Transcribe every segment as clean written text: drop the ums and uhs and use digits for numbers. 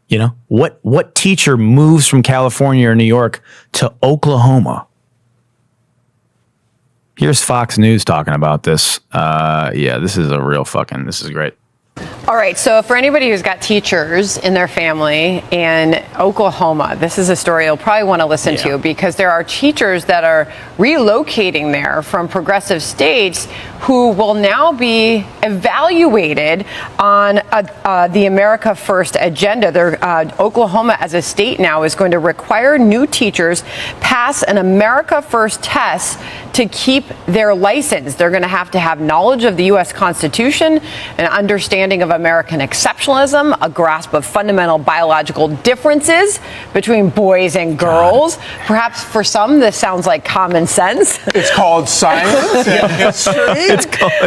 You know, what teacher moves from California or New York to Oklahoma? Here's Fox News talking about this. Yeah, this is this is great. All right, so for anybody who's got teachers in their family in Oklahoma, this is a story you'll probably want to listen to, because there are teachers that are relocating there from progressive states who will now be evaluated on the America First agenda. Oklahoma as a state now is going to require new teachers pass an America First test to keep their license. They're going to have knowledge of the U.S. Constitution, an understanding of American exceptionalism, a grasp of fundamental biological differences between boys and girls. Perhaps for some, this sounds like common sense. It's called science and history.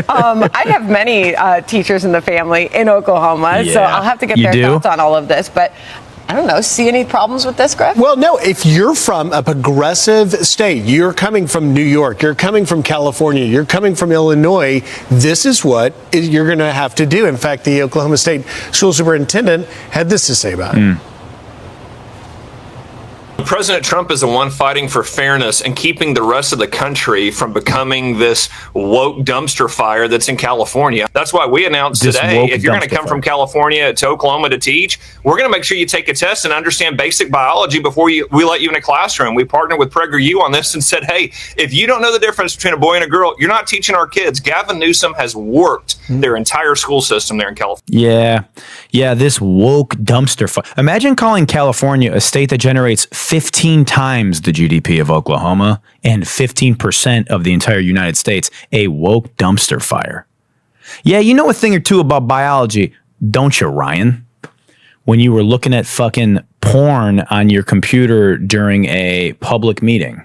I have many teachers in the family in Oklahoma, so I'll have to get their thoughts on all of this. But I don't know. See any problems with this, Griff? Well, no. If you're from a progressive state, you're coming from New York, you're coming from California, you're coming from Illinois, this is what you're going to have to do. In fact, the Oklahoma State school superintendent had this to say about it. President Trump is the one fighting for fairness and keeping the rest of the country from becoming this woke dumpster fire that's in California. That's why we announced today, if you're going to come from California to Oklahoma to teach, we're going to make sure you take a test and understand basic biology before we let you in a classroom. We partnered with PragerU on this and said, hey, if you don't know the difference between a boy and a girl, you're not teaching our kids. Gavin Newsom has warped their entire school system there in California. Yeah, this woke dumpster fire. Imagine calling California a state that generates 15 times the GDP of Oklahoma and 15% of the entire United States a woke dumpster fire. Yeah, you know a thing or two about biology, don't you, Ryan? When you were looking at fucking porn on your computer during a public meeting.